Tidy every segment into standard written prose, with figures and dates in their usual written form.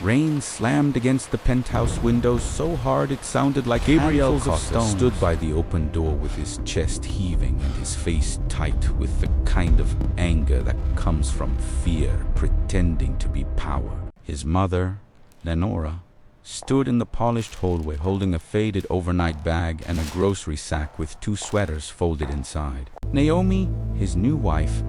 Rain slammed against the penthouse windows so hard it sounded like handfuls of stones. Stood by the open door with his chest heaving and his face tight with the kind of anger that comes from fear pretending to be power. His mother, Lenora, stood in the polished hallway holding a faded overnight bag and a grocery sack with 2 sweaters folded inside. Naomi, his new wife,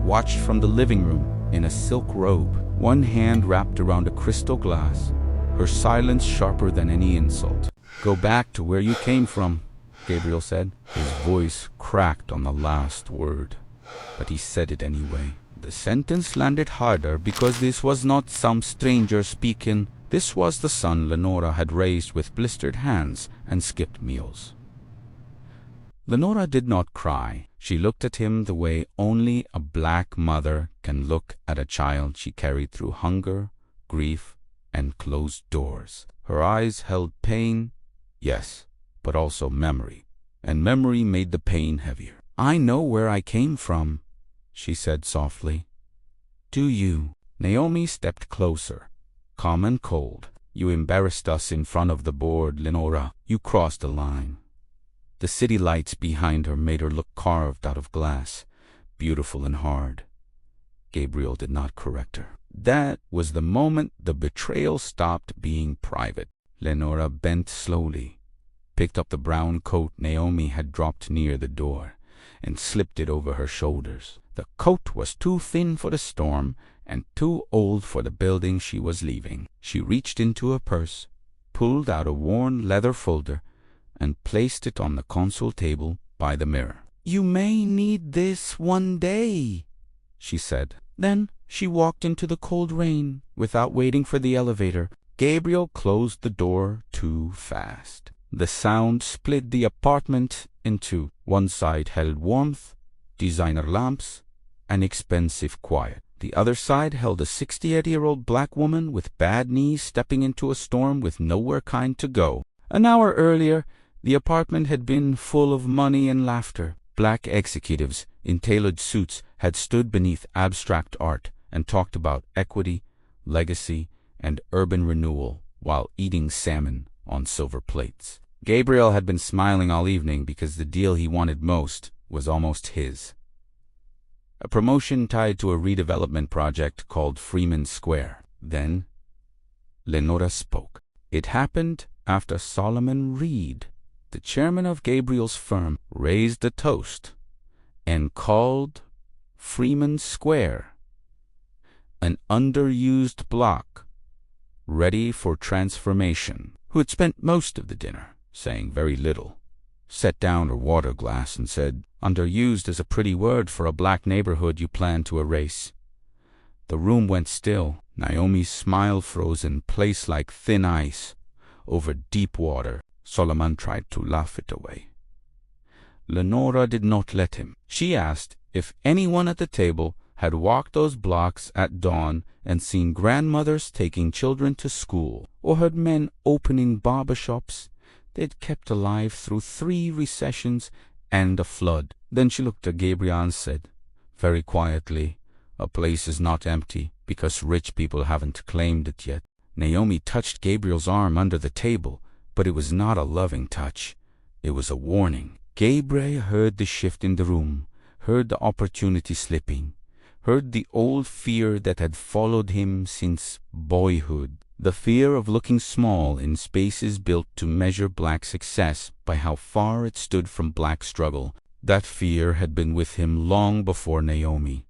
watched from the living room in a silk robe, one hand wrapped around a crystal glass, her silence sharper than any insult. "Go back to where you came from," Gabriel said. His voice cracked on the last word, but he said it anyway. The sentence landed harder because this was not some stranger speaking. This was the son Lenora had raised with blistered hands and skipped meals. Lenora did not cry. She looked at him the way only a black mother can look at a child she carried through hunger, grief, and closed doors. Her eyes held pain, yes, but also memory, and memory made the pain heavier. "I know where I came from," she said softly. "Do you?" Naomi stepped closer, calm and cold. "You embarrassed us in front of the board, Lenora. You crossed the line." The city lights behind her made her look carved out of glass, beautiful and hard. Gabriel did not correct her. That was the moment the betrayal stopped being private. Lenora bent slowly, picked up the brown coat Naomi had dropped near the door, and slipped it over her shoulders. The coat was too thin for the storm and too old for the building she was leaving. She reached into her purse, pulled out a worn leather folder, and placed it on the console table by the mirror. "You may need this one day," she said. Then she walked into the cold rain without waiting for the elevator. Gabriel closed the door too fast. The sound split the apartment in two. One side held warmth, designer lamps, and expensive quiet. The other side held a 68-year-old black woman with bad knees stepping into a storm with nowhere kind to go. An hour earlier, the apartment had been full of money and laughter. Black executives in tailored suits had stood beneath abstract art and talked about equity, legacy, and urban renewal while eating salmon on silver plates. Gabriel had been smiling all evening because the deal he wanted most was almost his. A promotion tied to a redevelopment project called Freeman Square. Then Lenora spoke. It happened after Solomon Reed, the chairman of Gabriel's firm, raised a toast and called Freeman Square an underused block ready for transformation. Who had spent most of the dinner saying very little, set down her water glass and said, "Underused is a pretty word for a black neighborhood you plan to erase." The room went still. Naomi's smile froze in place like thin ice over deep water. Solomon tried to laugh it away. Lenora did not let him. She asked if anyone at the table had walked those blocks at dawn and seen grandmothers taking children to school, or heard men opening barbershops they'd kept alive through 3 recessions and a flood. Then she looked at Gabriel and said, very quietly, "A place is not empty because rich people haven't claimed it yet." Naomi touched Gabriel's arm under the table, but it was not a loving touch. It was a warning. Gabriel heard the shift in the room, heard the opportunity slipping, heard the old fear that had followed him since boyhood. The fear of looking small in spaces built to measure black success by how far it stood from black struggle. That fear had been with him long before Naomi.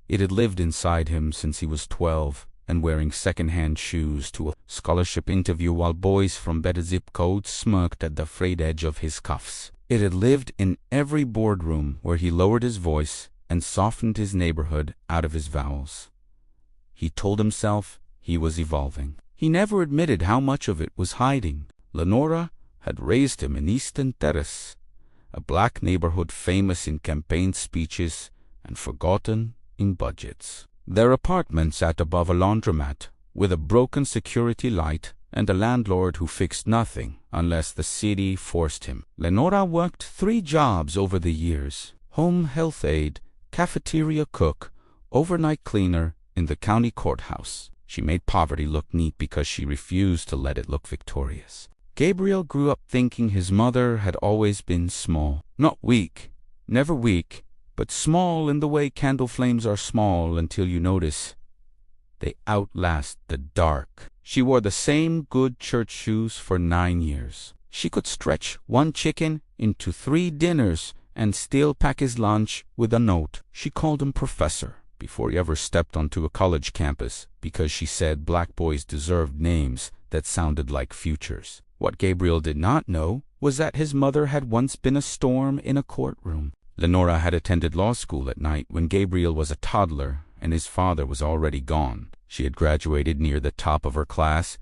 It had lived inside him since he was 12 and wearing second-hand shoes to a scholarship interview while boys from better zip codes smirked at the frayed edge of his cuffs. It had lived in every boardroom where he lowered his voice and softened his neighborhood out of his vowels. He told himself he was evolving. He never admitted how much of it was hiding. Lenora had raised him in Easton Terrace, a black neighborhood famous in campaign speeches and forgotten in budgets. Their apartment sat above a laundromat with a broken security light and a landlord who fixed nothing unless the city forced him. Lenora worked 3 jobs over the years: home health aide, cafeteria cook, overnight cleaner in the county courthouse. She made poverty look neat because she refused to let it look victorious. Gabriel grew up thinking his mother had always been small. Not weak, never weak, but small in the way candle flames are small until you notice they outlast the dark. She wore the same good church shoes for 9 years. She could stretch one chicken into 3 dinners and still pack his lunch with a note. She called him Professor before he ever stepped onto a college campus because she said black boys deserved names that sounded like futures. What Gabriel did not know was that his mother had once been a storm in a courtroom. Lenora had attended law school at night when Gabriel was a toddler and his father was already gone. She had graduated near the top of her class,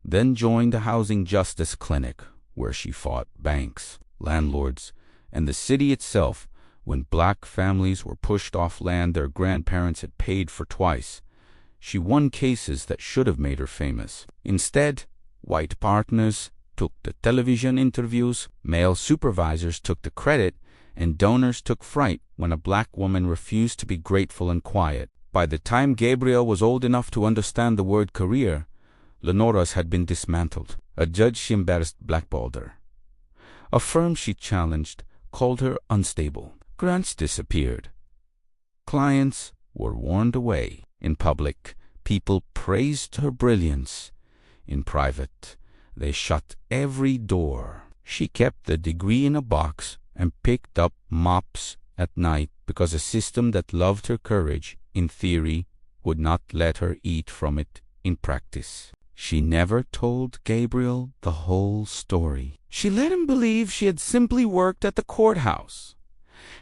then joined a housing justice clinic where she fought banks, landlords, and the city itself when black families were pushed off land their grandparents had paid for twice. She won cases that should have made her famous. Instead, white partners took the television interviews, male supervisors took the credit, and donors took fright when a black woman refused to be grateful and quiet. By the time Gabriel was old enough to understand the word career, Lenora's had been dismantled. A judge she embarrassed blackballed her. A firm she challenged called her unstable. Grants disappeared. Clients were warned away. In public, people praised her brilliance. In private, they shut every door. She kept the degree in a box and picked up mops at night because a system that loved her courage, in theory, would not let her eat from it in practice. She never told Gabriel the whole story. She let him believe she had simply worked at the courthouse.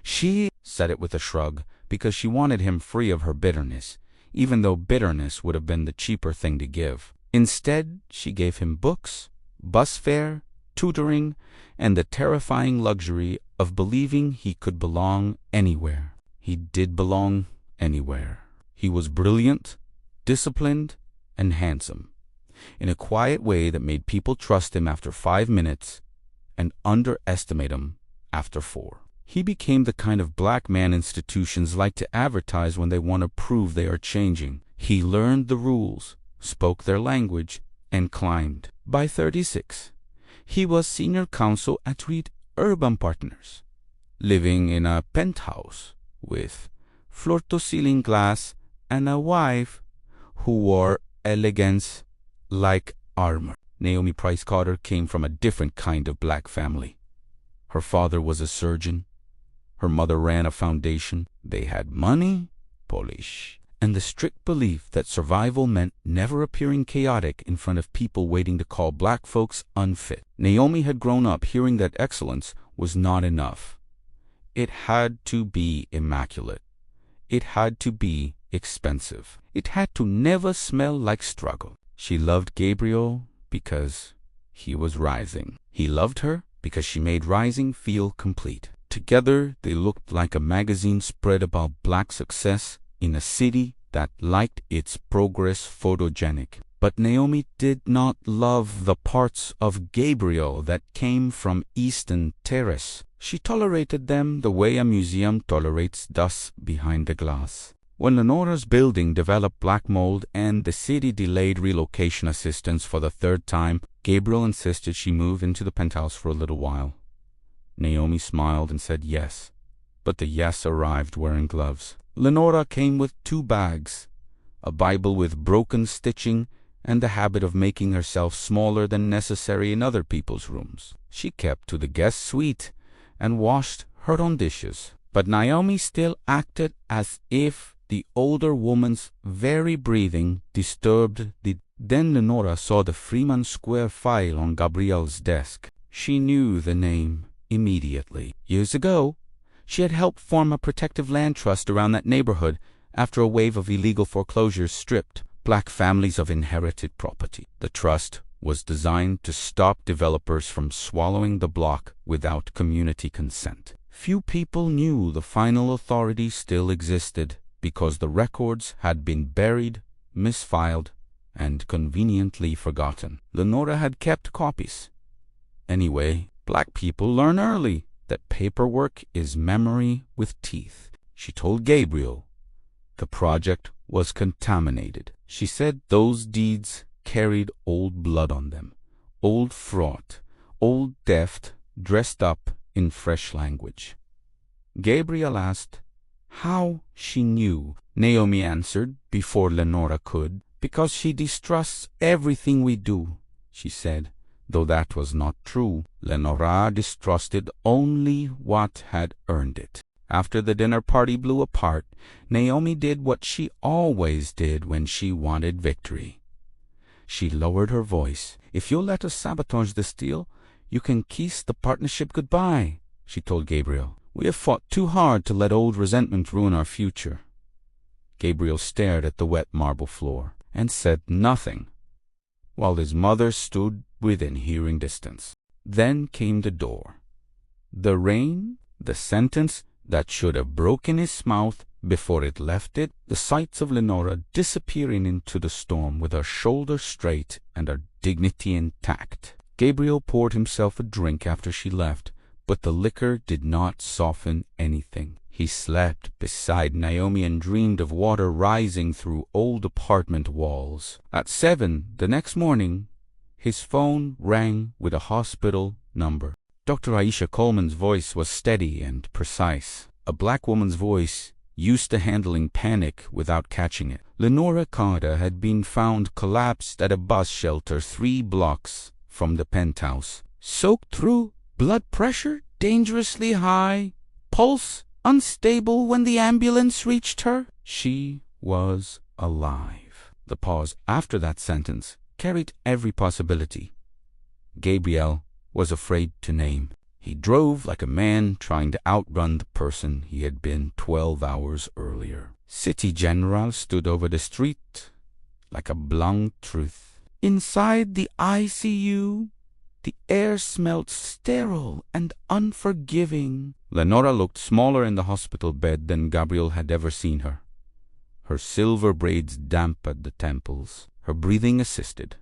She said it with a shrug because she wanted him free of her bitterness, even though bitterness would have been the cheaper thing to give. Instead, she gave him books, bus fare, tutoring, and the terrifying luxury of believing he could belong anywhere. He did belong anywhere. He was brilliant, disciplined, and handsome, in a quiet way that made people trust him after 5 minutes and underestimate him after 4. He became the kind of black man institutions like to advertise when they want to prove they are changing. He learned the rules, spoke their language, and climbed. By 36, he was senior counsel at Reed Urban Partners, living in a penthouse with floor-to-ceiling glass and a wife who wore elegance like armor. Naomi Price Carter came from a different kind of black family. Her father was a surgeon. Her mother ran a foundation. They had money, polish, and the strict belief that survival meant never appearing chaotic in front of people waiting to call black folks unfit. Naomi had grown up hearing that excellence was not enough. It had to be immaculate. It had to be expensive. It had to never smell like struggle. She loved Gabriel because he was rising. He loved her because she made rising feel complete. Together, they looked like a magazine spread about black success in a city that liked its progress photogenic. But Naomi did not love the parts of Gabriel that came from Easton Terrace. She tolerated them the way a museum tolerates dust behind the glass. When Lenora's building developed black mold and the city delayed relocation assistance for the 3rd time, Gabriel insisted she move into the penthouse for a little while. Naomi smiled and said yes, but the yes arrived wearing gloves. Lenora came with 2 bags, a Bible with broken stitching and the habit of making herself smaller than necessary in other people's rooms. She kept to the guest suite and washed her own dishes. But Naomi still acted as if the older woman's very breathing disturbed the... Then Lenora saw the Freeman Square file on Gabriel's desk. She knew the name immediately. Years ago, she had helped form a protective land trust around that neighborhood after a wave of illegal foreclosures stripped black families of inherited property. The trust was designed to stop developers from swallowing the block without community consent. Few people knew the final authority still existed because the records had been buried, misfiled, and conveniently forgotten. Lenora had kept copies. Anyway, black people learn early that paperwork is memory with teeth. She told Gabriel the project was contaminated. She said those deeds carried old blood on them, old fraught, old deft, dressed up in fresh language. Gabriel asked how she knew. Naomi answered before Lenora could. Because she distrusts everything we do, she said, though that was not true. Lenora distrusted only what had earned it. After the dinner party blew apart, Naomi did what she always did when she wanted victory. She lowered her voice. "If you'll let us sabotage this deal, you can kiss the partnership goodbye," she told Gabriel. "We have fought too hard to let old resentment ruin our future." Gabriel stared at the wet marble floor and said nothing, while his mother stood within hearing distance. Then came the door. The rain, the sentence that should have broken his mouth before it left it, the sights of Lenora disappearing into the storm with her shoulders straight and her dignity intact. Gabriel poured himself a drink after she left, but the liquor did not soften anything. He slept beside Naomi and dreamed of water rising through old apartment walls. At 7 the next morning, his phone rang with a hospital number. Dr. Aisha Coleman's voice was steady and precise, a black woman's voice used to handling panic without catching it. Lenora Carter had been found collapsed at a bus shelter 3 blocks from the penthouse. Soaked through, blood pressure dangerously high, pulse unstable when the ambulance reached her. She was alive. The pause after that sentence carried every possibility Gabriel was afraid to name. He drove like a man trying to outrun the person he had been 12 hours earlier. City General stood over the street like a blunt truth. Inside the ICU, the air smelled sterile and unforgiving. Lenora looked smaller in the hospital bed than Gabriel had ever seen her. Her silver braids damp at the temples, her breathing assisted,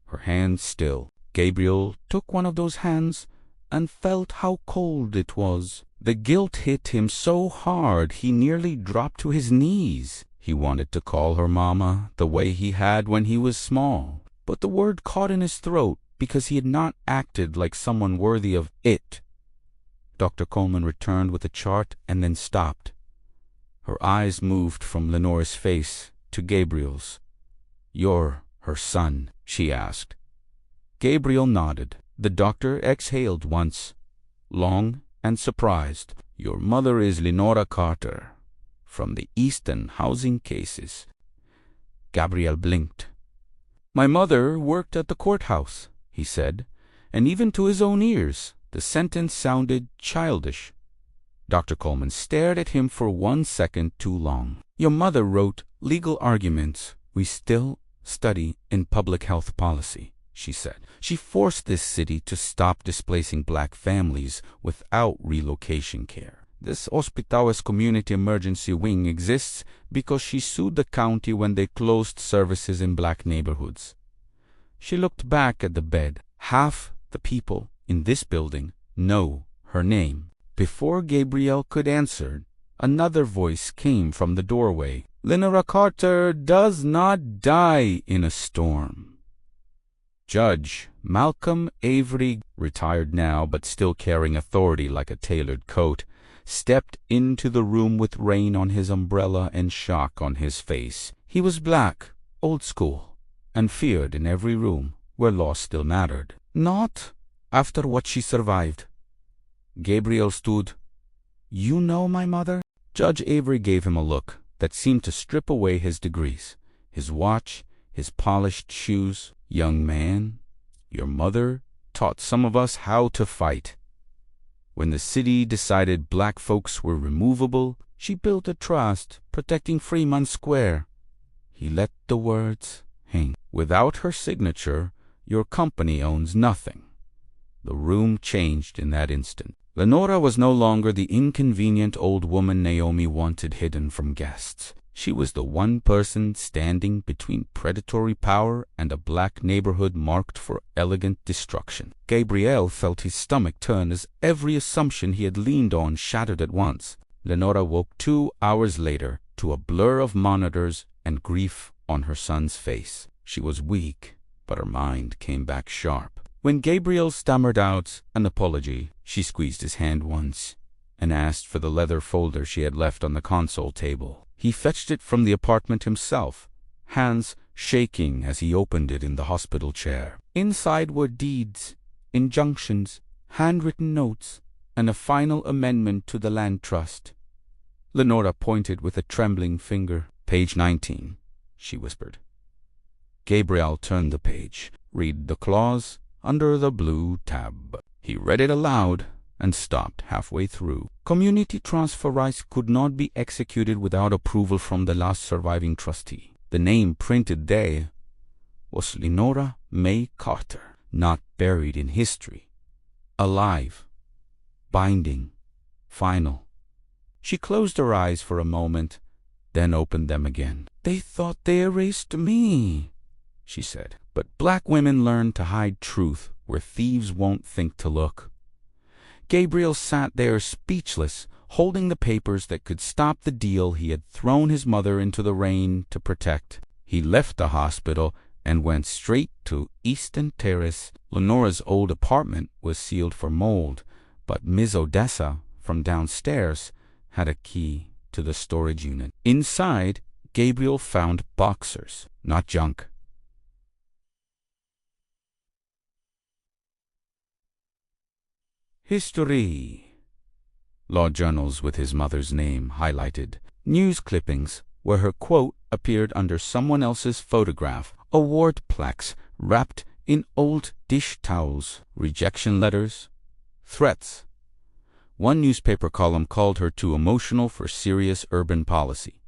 her hands still. Gabriel took one of those hands and felt how cold it was. The guilt hit him so hard he nearly dropped to his knees. He wanted to call her Mama the way he had when he was small, but the word caught in his throat because he had not acted like someone worthy of it. Dr. Coleman returned with a chart and then stopped. Her eyes moved from Lenora's face to Gabriel's. "You're her son?" she asked. Gabriel nodded. The doctor exhaled once, long and surprised. "Your mother is Lenora Carter, from the Easton housing cases." Gabriel blinked. "My mother worked at the courthouse," he said, and even to his own ears, the sentence sounded childish. Dr. Coleman stared at him for 1 second too long. "Your mother wrote legal arguments we still study in public health policy," she said. "She forced this city to stop displacing black families without relocation care. This Hospitales Community Emergency Wing exists because she sued the county when they closed services in black neighborhoods." She looked back at the bed. "Half the people in this building know her name." Before Gabriel could answer, another voice came from the doorway. "Lenora Carter does not die in a storm." Judge Malcolm Avery, retired now but still carrying authority like a tailored coat, stepped into the room with rain on his umbrella and shock on his face. He was black, old school, and feared in every room where law still mattered. "Not after what she survived." Gabriel stood. "You know my mother?" Judge Avery gave him a look that seemed to strip away his degrees, his watch, his polished shoes. "Young man, your mother taught some of us how to fight. When the city decided black folks were removable, she built a trust protecting Fremont Square." He let the words hang. "Without her signature, your company owns nothing." The room changed in that instant. Lenora was no longer the inconvenient old woman Naomi wanted hidden from guests. She was the one person standing between predatory power and a black neighborhood marked for elegant destruction. Gabriel felt his stomach turn as every assumption he had leaned on shattered at once. Lenora woke 2 hours later to a blur of monitors and grief on her son's face. She was weak, but her mind came back sharp. When Gabriel stammered out an apology, she squeezed his hand once and asked for the leather folder she had left on the console table. He fetched it from the apartment himself, hands shaking as he opened it in the hospital chair. Inside were deeds, injunctions, handwritten notes, and a final amendment to the land trust. Lenora pointed with a trembling finger. "Page 19, she whispered. Gabriel turned the page. "Read the clause under the blue tab." He read it aloud and stopped halfway through. "Community transfer rights could not be executed without approval from the last surviving trustee." The name printed there was Lenora May Carter, not buried in history. Alive, binding, final. She closed her eyes for a moment, then opened them again. "They thought they erased me," she said. "But black women learn to hide truth where thieves won't think to look." Gabriel sat there speechless, holding the papers that could stop the deal he had thrown his mother into the rain to protect. He left the hospital and went straight to Easton Terrace. Lenora's old apartment was sealed for mold, but Ms. Odessa, from downstairs, had a key to the storage unit. Inside, Gabriel found boxers, not junk. History. Law journals with his mother's name highlighted. News clippings where her quote appeared under someone else's photograph. Award plaques wrapped in old dish towels. Rejection letters. Threats. One newspaper column called her too emotional for serious urban policy,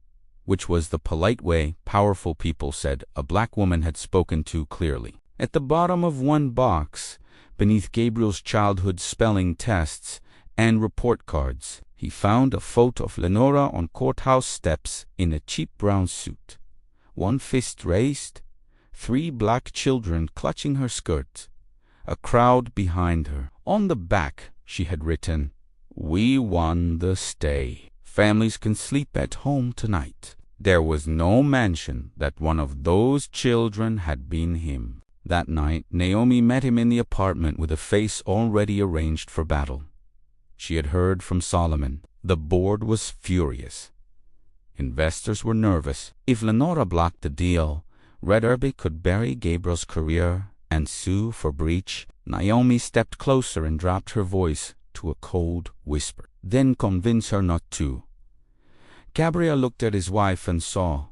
which was the polite way powerful people said a black woman had spoken too clearly. At the bottom of one box, beneath Gabriel's childhood spelling tests and report cards, he found a photo of Lenora on courthouse steps in a cheap brown suit. One fist raised, 3 black children clutching her skirt, a crowd behind her. On the back, she had written, "We won the stay. Families can sleep at home tonight." There was no mention that one of those children had been him. That night, Naomi met him in the apartment with a face already arranged for battle. She had heard from Solomon. The board was furious. Investors were nervous. If Lenora blocked the deal, Red Irby could bury Gabriel's career and sue for breach. Naomi stepped closer and dropped her voice to a cold whisper. "Then convince her not to." Gabriel looked at his wife and saw,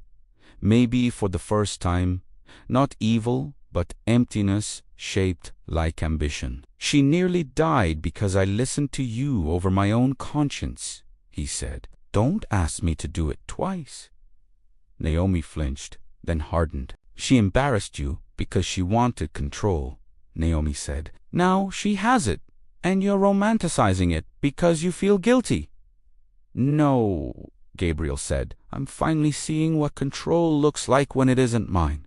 maybe for the first time, not evil, but emptiness shaped like ambition. "She nearly died because I listened to you over my own conscience," he said. "Don't ask me to do it twice." Naomi flinched, then hardened. "She embarrassed you because she wanted control," Naomi said. "Now she has it, and you're romanticizing it because you feel guilty." "No," Gabriel said. "I'm finally seeing what control looks like when it isn't mine."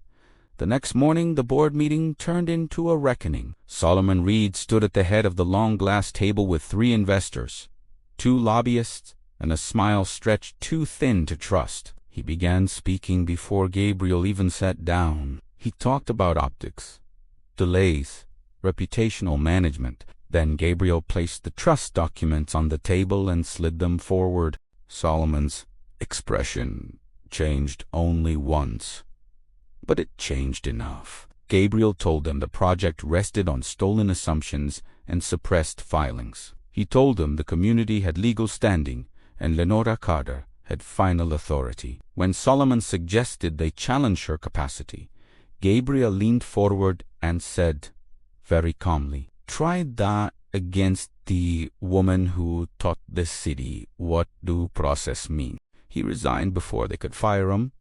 The next morning, the board meeting turned into a reckoning. Solomon Reed stood at the head of the long glass table with 3 investors, 2 lobbyists, and a smile stretched too thin to trust. He began speaking before Gabriel even sat down. He talked about optics, delays, reputational management. Then Gabriel placed the trust documents on the table and slid them forward. Solomon's expression changed only once, but it changed enough. Gabriel told them the project rested on stolen assumptions and suppressed filings. He told them the community had legal standing and Lenora Carter had final authority. When Solomon suggested they challenge her capacity, Gabriel leaned forward and said, very calmly, "Try that against the woman who taught this city what due process means." He resigned before they could fire him,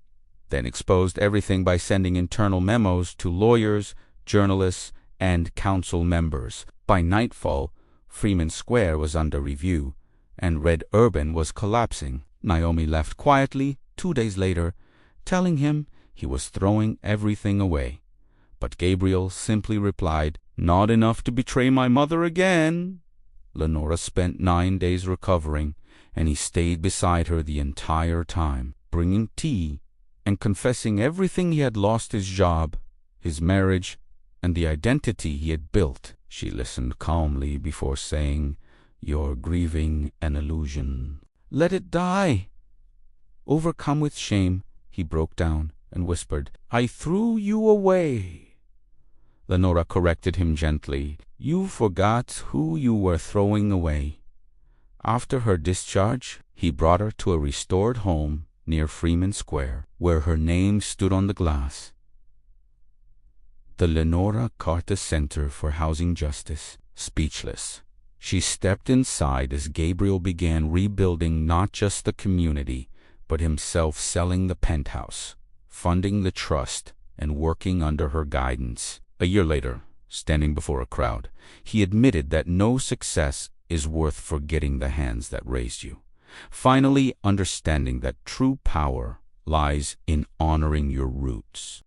then exposed everything by sending internal memos to lawyers, journalists, and council members. By nightfall, Freeman Square was under review, and Red Urban was collapsing. Naomi left quietly 2 days later, telling him he was throwing everything away. But Gabriel simply replied, "Not enough to betray my mother again." Lenora spent 9 days recovering, and he stayed beside her the entire time, bringing tea and confessing everything he had lost: his job, his marriage, and the identity he had built. She listened calmly before saying, "You're grieving an illusion. Let it die." Overcome with shame, he broke down and whispered, "I threw you away." Lenora corrected him gently. "You forgot who you were throwing away." After her discharge, he brought her to a restored home near Freeman Square, where her name stood on the glass: the Lenora Carter Center for Housing Justice. Speechless, she stepped inside as Gabriel began rebuilding not just the community, but himself, selling the penthouse, funding the trust, and working under her guidance. A year later, standing before a crowd, he admitted that no success is worth forgetting the hands that raised you, finally understanding that true power lies in honoring your roots.